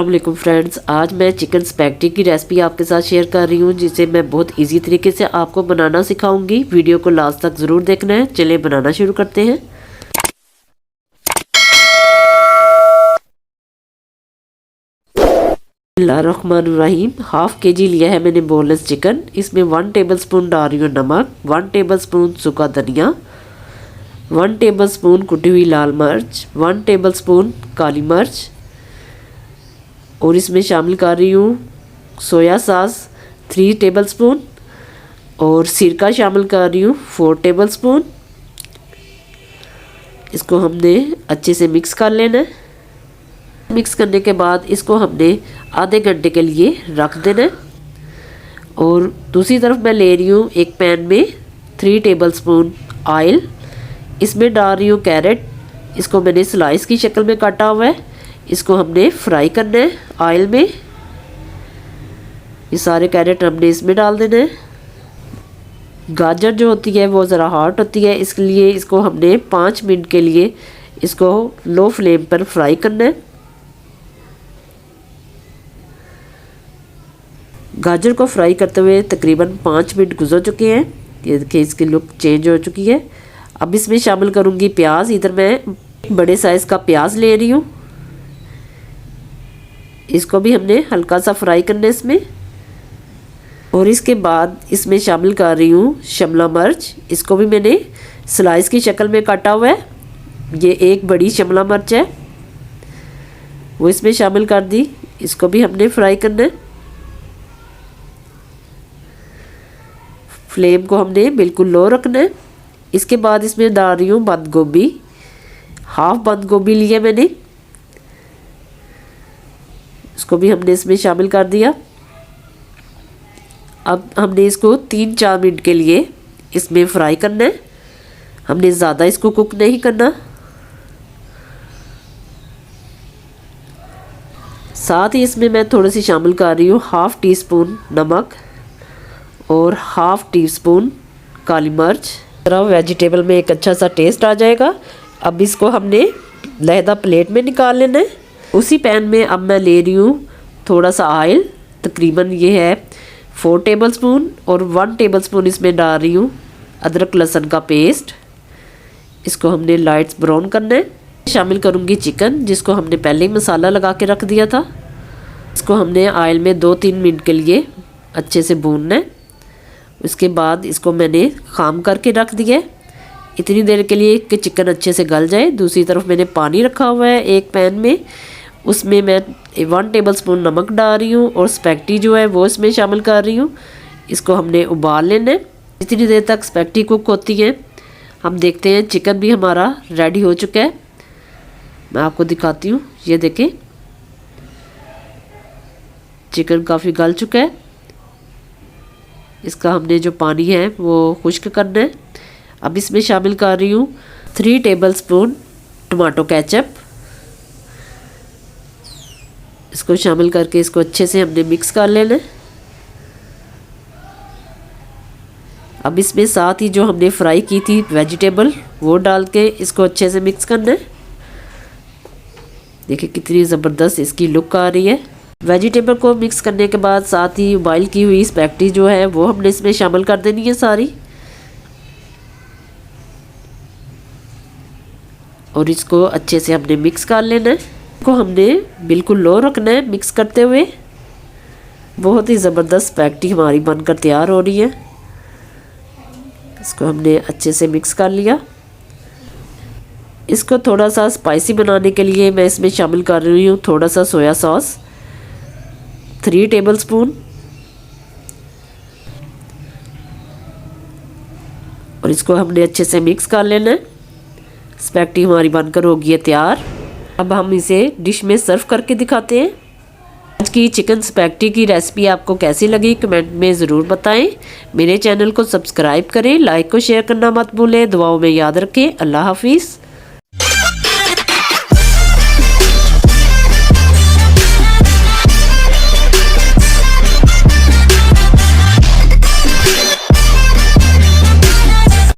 अस्सलाम वालेकुम फ्रेंड्स, आज मैं चिकन स्पैगेटी की रेसिपी आपके साथ शेयर कर रही हूँ जिसे मैं बहुत इजी तरीके से आपको बनाना सिखाऊंगी। वीडियो को लास्ट तक ज़रूर देखना है। चलिए बनाना शुरू करते हैं। बिस्मिल्लाहिर्रहमानिर्रहीम। हाफ केजी लिया है मैंने बोनलेस चिकन। इसमें 1 टेबलस्पून डाल रही हूँ नमक, 1 टेबलस्पून सूखा धनिया, 1 टेबलस्पून कुटी हुई लाल मिर्च, 1 टेबलस्पून काली मिर्च और इसमें शामिल कर रही हूँ सोया सॉस 3 टेबलस्पून और सिरका शामिल कर रही हूँ 4 टेबलस्पून। इसको हमने अच्छे से मिक्स कर लेना है। मिक्स करने के बाद इसको हमने आधे घंटे के लिए रख देना है। और दूसरी तरफ मैं ले रही हूँ एक पैन में 3 टेबलस्पून ऑयल। इसमें डाल रही हूँ कैरेट। इसको मैंने स्लाइस की शक्ल में काटा हुआ है। इसको हमने फ्राई करना है ऑयल में। ये सारे कैरेट हमने इसमें डाल देना है। गाजर जो होती है वो ज़रा हार्ड होती है, इसलिए इसको हमने 5 मिनट के लिए इसको लो फ्लेम पर फ्राई करना है। गाजर को फ्राई करते हुए तकरीबन 5 मिनट गुजर चुके हैं। ये देखिए इसकी लुक चेंज हो चुकी है। अब इसमें शामिल करूँगी प्याज। इधर मैं बड़े साइज़ का प्याज ले रही हूँ। इसको भी हमने हल्का सा फ्राई करना है इसमें। और इसके बाद इसमें शामिल कर रही हूँ शिमला मिर्च। इसको भी मैंने स्लाइस की शक्ल में काटा हुआ है। ये एक बड़ी शिमला मिर्च है, वो इसमें शामिल कर दी। इसको भी हमने फ्राई करना है। फ्लेम को हमने बिल्कुल लो रखना है। इसके बाद इसमें डाल रही हूँ बंद गोभी। हाफ बंद गोभी लिया मैंने, इसको भी हमने इसमें शामिल कर दिया। अब हमने इसको 3-4 मिनट के लिए इसमें फ्राई करना है। हमने ज़्यादा इसको कुक नहीं करना। साथ ही इसमें मैं थोड़ी सी शामिल कर रही हूँ हाफ़ टी स्पून नमक और हाफ़ टी स्पून काली मिर्च। तरह वेजिटेबल में एक अच्छा सा टेस्ट आ जाएगा। अब इसको हमने लहदा प्लेट में निकाल लेना है। उसी पैन में अब मैं ले रही हूँ थोड़ा सा ऑयल। तकरीबन ये है 4 टेबलस्पून और 1 टेबलस्पून इसमें डाल रही हूँ अदरक लहसुन का पेस्ट। इसको हमने लाइट ब्राउन करना है। शामिल करूँगी चिकन, जिसको हमने पहले ही मसाला लगा के रख दिया था। इसको हमने ऑयल में 2-3 मिनट के लिए अच्छे से भूनना है। उसके बाद इसको मैंने खाम करके रख दिया है इतनी देर के लिए कि चिकन अच्छे से गल जाए। दूसरी तरफ मैंने पानी रखा हुआ है एक पैन में। उसमें मैं 1 टेबलस्पून नमक डाल रही हूँ और स्पैगेटी जो है वो इसमें शामिल कर रही हूँ। इसको हमने उबाल लेना है। इतनी देर तक स्पैगेटी कुक होती है, हम देखते हैं चिकन भी हमारा रेडी हो चुका है। मैं आपको दिखाती हूँ। ये देखें चिकन काफ़ी गल चुका है। इसका हमने जो पानी है वो खुश्क करना है। अब इसमें शामिल कर रही हूँ 3 टेबलस्पून टमाटो केचप। इसको शामिल करके इसको अच्छे से हमने मिक्स कर लेना है। अब इसमें साथ ही जो हमने फ्राई की थी वेजिटेबल वो डाल के इसको अच्छे से मिक्स करना है। देखिए कितनी ज़बरदस्त इसकी लुक आ रही है। वेजिटेबल को मिक्स करने के बाद साथ ही बॉईल की हुई स्पैगेटी जो है वो हमने इसमें शामिल कर देनी है सारी। और इसको अच्छे से हमने मिक्स कर लेना है। इसको हमने बिल्कुल लो रखना है मिक्स करते हुए। बहुत ही ज़बरदस्त स्पैगेटी हमारी बनकर तैयार हो रही है। इसको हमने अच्छे से मिक्स कर लिया। इसको थोड़ा सा स्पाइसी बनाने के लिए मैं इसमें शामिल कर रही हूँ थोड़ा सा सोया सॉस 3 टेबलस्पून। और इसको हमने अच्छे से मिक्स कर लेना है। स्पैगेटी हमारी बनकर हो गई है तैयार। अब हम इसे डिश में सर्व करके दिखाते हैं। आज की चिकन स्पैगेटी की रेसिपी आपको कैसी लगी कमेंट में ज़रूर बताएं। मेरे चैनल को सब्सक्राइब करें, लाइक को शेयर करना मत भूलें। दुआओं में याद रखें। अल्लाह हाफिज़।